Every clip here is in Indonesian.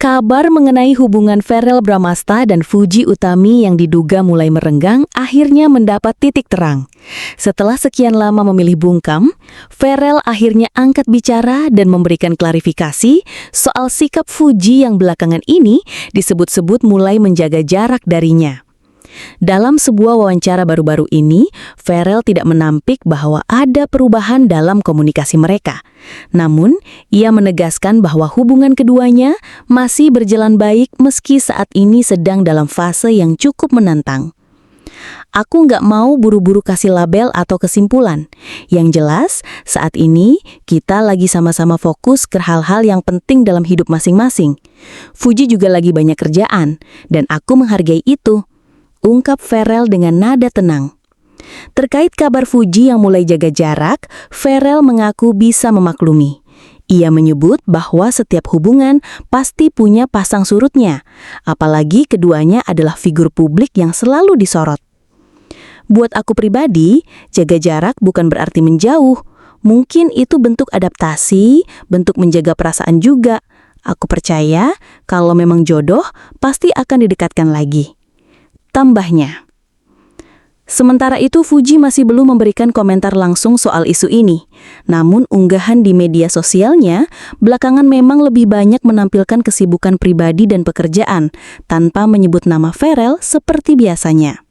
Kabar mengenai hubungan Verrell Bramasta dan Fuji Utami yang diduga mulai merenggang akhirnya mendapat titik terang. Setelah sekian lama memilih bungkam, Verrell akhirnya angkat bicara dan memberikan klarifikasi soal sikap Fuji yang belakangan ini disebut-sebut mulai menjaga jarak darinya. Dalam sebuah wawancara baru-baru ini, Verrell tidak menampik bahwa ada perubahan dalam komunikasi mereka. Namun, ia menegaskan bahwa hubungan keduanya masih berjalan baik meski saat ini sedang dalam fase yang cukup menantang. Aku nggak mau buru-buru kasih label atau kesimpulan. Yang jelas, saat ini kita lagi sama-sama fokus ke hal-hal yang penting dalam hidup masing-masing. Fuji juga lagi banyak kerjaan, dan aku menghargai itu, ungkap Verrell dengan nada tenang. Terkait kabar Fuji yang mulai jaga jarak, Verrell mengaku bisa memaklumi. Ia menyebut bahwa setiap hubungan pasti punya pasang surutnya, apalagi keduanya adalah figur publik yang selalu disorot. Buat aku pribadi, jaga jarak bukan berarti menjauh. Mungkin itu bentuk adaptasi, bentuk menjaga perasaan juga. Aku percaya kalau memang jodoh, pasti akan didekatkan lagi, tambahnya. Sementara itu, Fuji masih belum memberikan komentar langsung soal isu ini. Namun, unggahan di media sosialnya belakangan memang lebih banyak menampilkan kesibukan pribadi dan pekerjaan, tanpa menyebut nama Verrell seperti biasanya.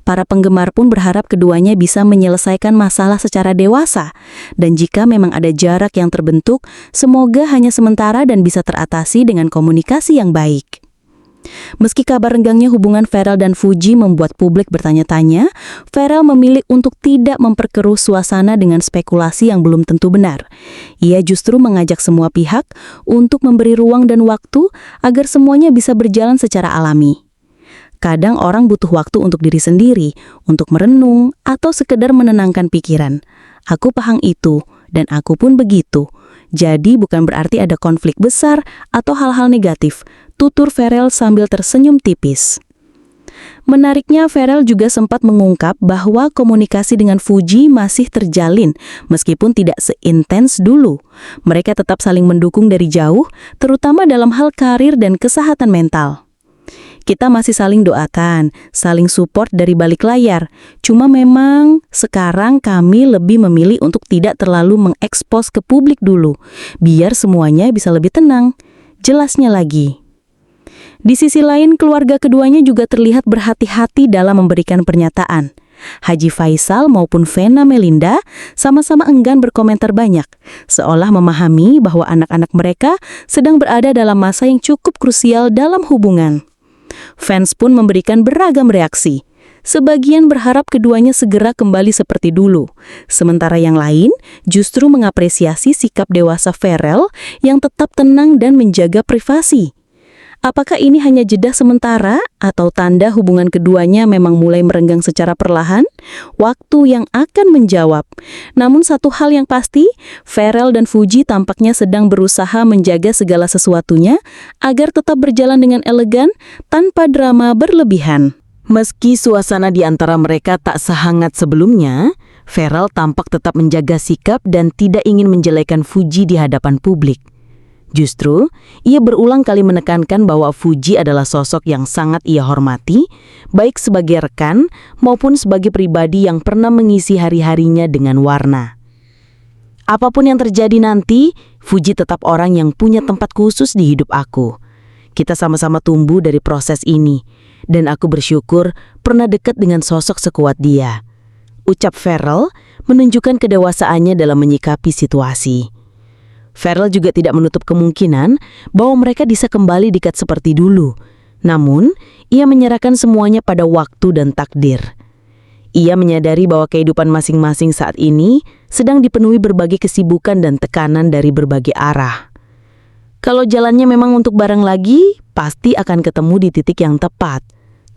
Para penggemar pun berharap keduanya bisa menyelesaikan masalah secara dewasa. Dan jika memang ada jarak yang terbentuk, semoga hanya sementara dan bisa teratasi dengan komunikasi yang baik. Meski kabar renggangnya hubungan Verrell dan Fuji membuat publik bertanya-tanya, Verrell memilih untuk tidak memperkeruh suasana dengan spekulasi yang belum tentu benar. Ia justru mengajak semua pihak untuk memberi ruang dan waktu agar semuanya bisa berjalan secara alami. Kadang orang butuh waktu untuk diri sendiri, untuk merenung, atau sekedar menenangkan pikiran. Aku paham itu, dan aku pun begitu. Jadi bukan berarti ada konflik besar atau hal-hal negatif, tutur Verrell sambil tersenyum tipis. Menariknya, Verrell juga sempat mengungkap bahwa komunikasi dengan Fuji masih terjalin, meskipun tidak seintens dulu. Mereka tetap saling mendukung dari jauh, terutama dalam hal karir dan kesehatan mental. Kita masih saling doakan, saling support dari balik layar. Cuma memang sekarang kami lebih memilih untuk tidak terlalu mengekspos ke publik dulu, biar semuanya bisa lebih tenang. Jelasnya lagi. Di sisi lain, keluarga keduanya juga terlihat berhati-hati dalam memberikan pernyataan. Haji Faisal maupun Vena Melinda sama-sama enggan berkomentar banyak, seolah memahami bahwa anak-anak mereka sedang berada dalam masa yang cukup krusial dalam hubungan. Fans pun memberikan beragam reaksi. Sebagian berharap keduanya segera kembali seperti dulu. Sementara yang lain justru mengapresiasi sikap dewasa Verrell yang tetap tenang dan menjaga privasi. Apakah ini hanya jeda sementara atau tanda hubungan keduanya memang mulai merenggang secara perlahan? Waktu yang akan menjawab. Namun satu hal yang pasti, Verrell dan Fuji tampaknya sedang berusaha menjaga segala sesuatunya agar tetap berjalan dengan elegan tanpa drama berlebihan. Meski suasana di antara mereka tak sehangat sebelumnya, Verrell tampak tetap menjaga sikap dan tidak ingin menjelekan Fuji di hadapan publik. Justru, ia berulang kali menekankan bahwa Fuji adalah sosok yang sangat ia hormati, baik sebagai rekan maupun sebagai pribadi yang pernah mengisi hari-harinya dengan warna. Apapun yang terjadi nanti, Fuji tetap orang yang punya tempat khusus di hidup aku. Kita sama-sama tumbuh dari proses ini, dan aku bersyukur pernah dekat dengan sosok sekuat dia. Ucap Verrell menunjukkan kedewasaannya dalam menyikapi situasi. Verrell juga tidak menutup kemungkinan bahwa mereka bisa kembali dekat seperti dulu. Namun, ia menyerahkan semuanya pada waktu dan takdir. Ia menyadari bahwa kehidupan masing-masing saat ini sedang dipenuhi berbagai kesibukan dan tekanan dari berbagai arah. Kalau jalannya memang untuk bareng lagi, pasti akan ketemu di titik yang tepat.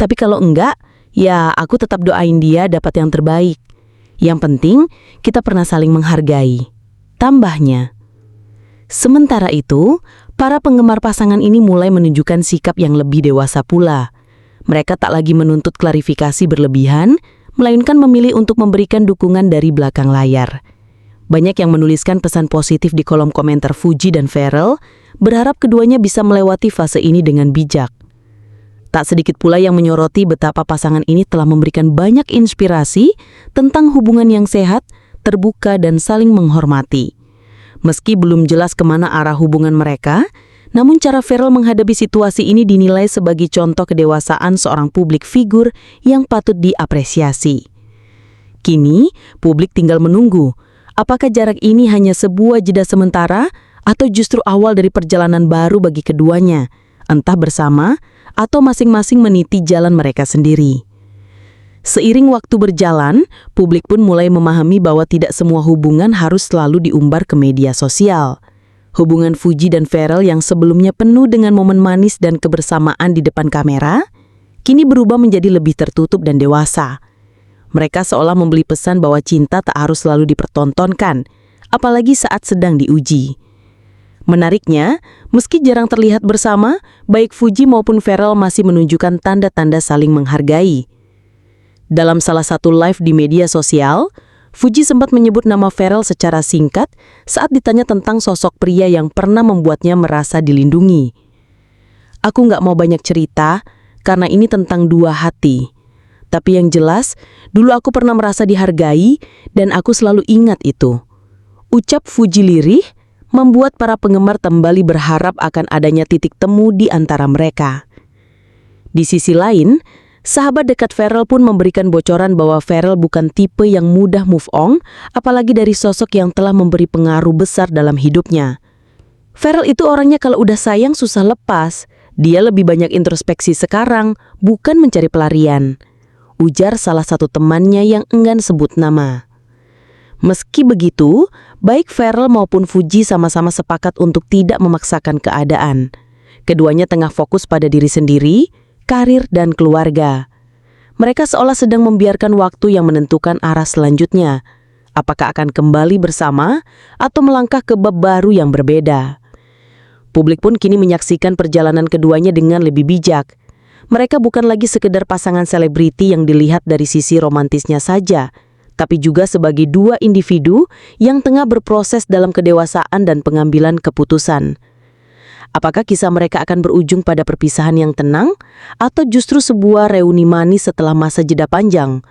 Tapi kalau enggak, ya aku tetap doain dia dapat yang terbaik. Yang penting, kita pernah saling menghargai. Tambahnya. Sementara itu, para penggemar pasangan ini mulai menunjukkan sikap yang lebih dewasa pula. Mereka tak lagi menuntut klarifikasi berlebihan, melainkan memilih untuk memberikan dukungan dari belakang layar. Banyak yang menuliskan pesan positif di kolom komentar Fuji dan Pharrell, berharap keduanya bisa melewati fase ini dengan bijak. Tak sedikit pula yang menyoroti betapa pasangan ini telah memberikan banyak inspirasi tentang hubungan yang sehat, terbuka, dan saling menghormati. Meski belum jelas kemana arah hubungan mereka, namun cara Pharrell menghadapi situasi ini dinilai sebagai contoh kedewasaan seorang publik figur yang patut diapresiasi. Kini, publik tinggal menunggu, apakah jarak ini hanya sebuah jeda sementara atau justru awal dari perjalanan baru bagi keduanya, entah bersama atau masing-masing meniti jalan mereka sendiri. Seiring waktu berjalan, publik pun mulai memahami bahwa tidak semua hubungan harus selalu diumbar ke media sosial. Hubungan Fuji dan Pharrell yang sebelumnya penuh dengan momen manis dan kebersamaan di depan kamera, kini berubah menjadi lebih tertutup dan dewasa. Mereka seolah membeli pesan bahwa cinta tak harus selalu dipertontonkan, apalagi saat sedang diuji. Menariknya, meski jarang terlihat bersama, baik Fuji maupun Pharrell masih menunjukkan tanda-tanda saling menghargai. Dalam salah satu live di media sosial, Fuji sempat menyebut nama Pharrell secara singkat saat ditanya tentang sosok pria yang pernah membuatnya merasa dilindungi. "Aku nggak mau banyak cerita, karena ini tentang dua hati. Tapi yang jelas, dulu aku pernah merasa dihargai, dan aku selalu ingat itu." Ucap Fuji lirih membuat para penggemar kembali berharap akan adanya titik temu di antara mereka. Di sisi lain, sahabat dekat Pharrell pun memberikan bocoran bahwa Pharrell bukan tipe yang mudah move on, apalagi dari sosok yang telah memberi pengaruh besar dalam hidupnya. Pharrell itu orangnya kalau udah sayang susah lepas, dia lebih banyak introspeksi sekarang, bukan mencari pelarian, ujar salah satu temannya yang enggan sebut nama. Meski begitu, baik Pharrell maupun Fuji sama-sama sepakat untuk tidak memaksakan keadaan. Keduanya tengah fokus pada diri sendiri, karir, dan keluarga. Mereka seolah sedang membiarkan waktu yang menentukan arah selanjutnya. Apakah akan kembali bersama atau melangkah ke bab baru yang berbeda? Publik pun kini menyaksikan perjalanan keduanya dengan lebih bijak. Mereka bukan lagi sekedar pasangan selebriti yang dilihat dari sisi romantisnya saja, tapi juga sebagai dua individu yang tengah berproses dalam kedewasaan dan pengambilan keputusan. Apakah kisah mereka akan berujung pada perpisahan yang tenang, atau justru sebuah reuni manis setelah masa jeda panjang?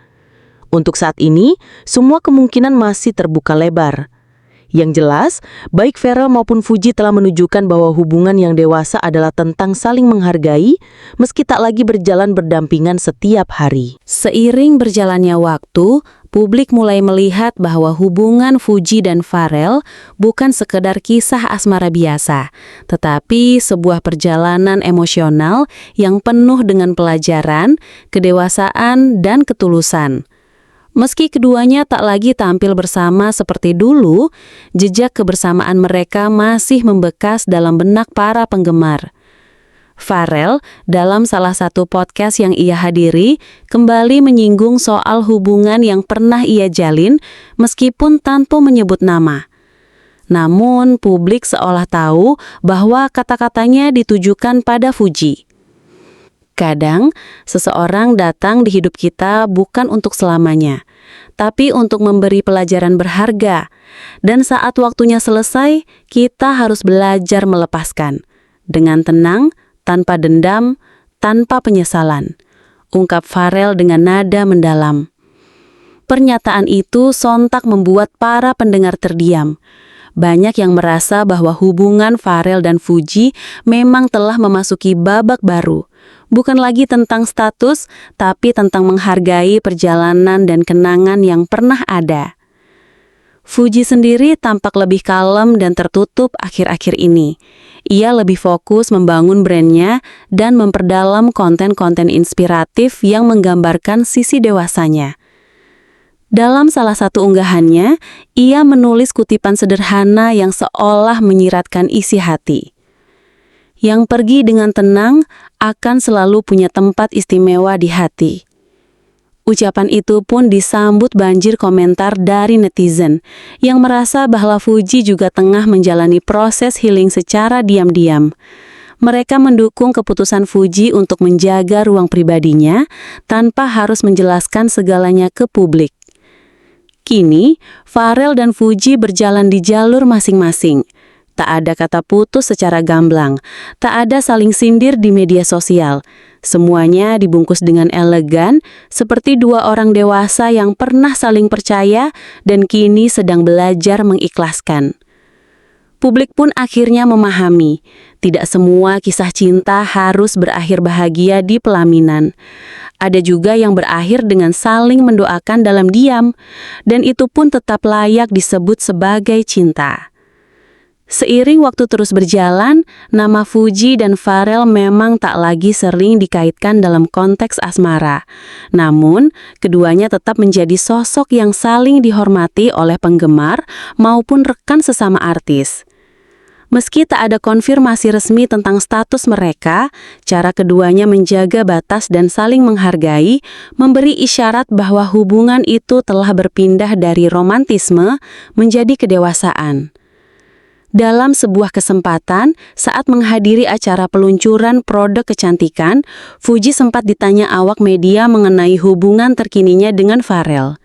Untuk saat ini, semua kemungkinan masih terbuka lebar. Yang jelas, baik Pharrell maupun Fuji telah menunjukkan bahwa hubungan yang dewasa adalah tentang saling menghargai, meski tak lagi berjalan berdampingan setiap hari. Seiring berjalannya waktu, publik mulai melihat bahwa hubungan Fuji dan Pharrell bukan sekedar kisah asmara biasa, tetapi sebuah perjalanan emosional yang penuh dengan pelajaran, kedewasaan, dan ketulusan. Meski keduanya tak lagi tampil bersama seperti dulu, jejak kebersamaan mereka masih membekas dalam benak para penggemar. Pharrell, dalam salah satu podcast yang ia hadiri, kembali menyinggung soal hubungan yang pernah ia jalin meskipun tanpa menyebut nama. Namun, publik seolah tahu bahwa kata-katanya ditujukan pada Fuji. Kadang, seseorang datang di hidup kita bukan untuk selamanya, tapi untuk memberi pelajaran berharga. Dan saat waktunya selesai, kita harus belajar melepaskan. Dengan tenang, tanpa dendam, tanpa penyesalan, ungkap Pharrell dengan nada mendalam. Pernyataan itu sontak membuat para pendengar terdiam. Banyak yang merasa bahwa hubungan Pharrell dan Fuji memang telah memasuki babak baru. Bukan lagi tentang status, tapi tentang menghargai perjalanan dan kenangan yang pernah ada. Fuji sendiri tampak lebih kalem dan tertutup akhir-akhir ini. Ia lebih fokus membangun brandnya dan memperdalam konten-konten inspiratif yang menggambarkan sisi dewasanya. Dalam salah satu unggahannya, ia menulis kutipan sederhana yang seolah menyiratkan isi hati. Yang pergi dengan tenang akan selalu punya tempat istimewa di hati. Ucapan itu pun disambut banjir komentar dari netizen yang merasa bahwa Fuji juga tengah menjalani proses healing secara diam-diam. Mereka mendukung keputusan Fuji untuk menjaga ruang pribadinya tanpa harus menjelaskan segalanya ke publik. Kini, Pharrell dan Fuji berjalan di jalur masing-masing. Tak ada kata putus secara gamblang, tak ada saling sindir di media sosial. Semuanya dibungkus dengan elegan, seperti dua orang dewasa yang pernah saling percaya dan kini sedang belajar mengikhlaskan. Publik pun akhirnya memahami, tidak semua kisah cinta harus berakhir bahagia di pelaminan. Ada juga yang berakhir dengan saling mendoakan dalam diam, dan itu pun tetap layak disebut sebagai cinta. Seiring waktu terus berjalan, nama Fuji dan Pharrell memang tak lagi sering dikaitkan dalam konteks asmara. Namun, keduanya tetap menjadi sosok yang saling dihormati oleh penggemar maupun rekan sesama artis. Meski tak ada konfirmasi resmi tentang status mereka, cara keduanya menjaga batas dan saling menghargai memberi isyarat bahwa hubungan itu telah berpindah dari romantisme menjadi kedewasaan. Dalam sebuah kesempatan, saat menghadiri acara peluncuran produk kecantikan, Fuji sempat ditanya awak media mengenai hubungan terkininya dengan Pharrell.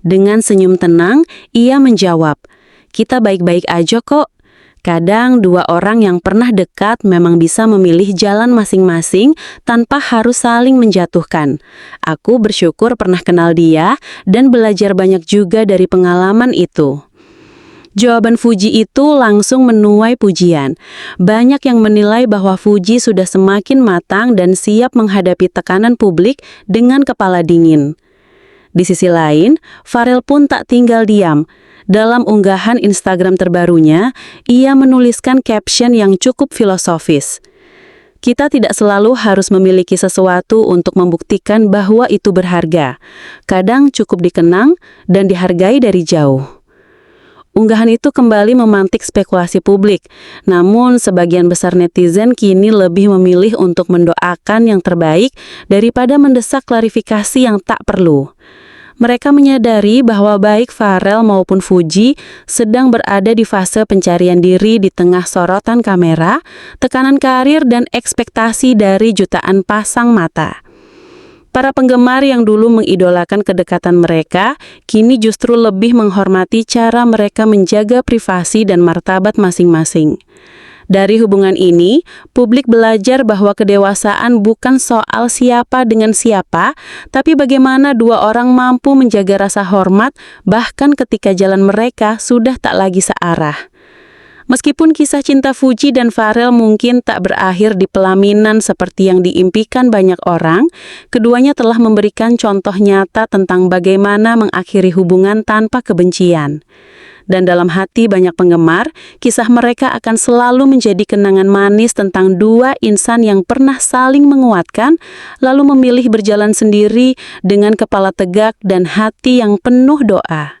Dengan senyum tenang, ia menjawab, "Kita baik-baik aja kok. Kadang dua orang yang pernah dekat memang bisa memilih jalan masing-masing tanpa harus saling menjatuhkan. Aku bersyukur pernah kenal dia dan belajar banyak juga dari pengalaman itu." Jawaban Fuji itu langsung menuai pujian. Banyak yang menilai bahwa Fuji sudah semakin matang dan siap menghadapi tekanan publik dengan kepala dingin. Di sisi lain, Pharrell pun tak tinggal diam. Dalam unggahan Instagram terbarunya, ia menuliskan caption yang cukup filosofis. "Kita tidak selalu harus memiliki sesuatu untuk membuktikan bahwa itu berharga. Kadang cukup dikenang dan dihargai dari jauh." Unggahan itu kembali memantik spekulasi publik, namun sebagian besar netizen kini lebih memilih untuk mendoakan yang terbaik daripada mendesak klarifikasi yang tak perlu. Mereka menyadari bahwa baik Pharrell maupun Fuji sedang berada di fase pencarian diri di tengah sorotan kamera, tekanan karir dan ekspektasi dari jutaan pasang mata. Para penggemar yang dulu mengidolakan kedekatan mereka, kini justru lebih menghormati cara mereka menjaga privasi dan martabat masing-masing. Dari hubungan ini, publik belajar bahwa kedewasaan bukan soal siapa dengan siapa, tapi bagaimana dua orang mampu menjaga rasa hormat bahkan ketika jalan mereka sudah tak lagi searah. Meskipun kisah cinta Fuji dan Pharrell mungkin tak berakhir di pelaminan seperti yang diimpikan banyak orang, keduanya telah memberikan contoh nyata tentang bagaimana mengakhiri hubungan tanpa kebencian. Dan dalam hati banyak penggemar, kisah mereka akan selalu menjadi kenangan manis tentang dua insan yang pernah saling menguatkan, lalu memilih berjalan sendiri dengan kepala tegak dan hati yang penuh doa.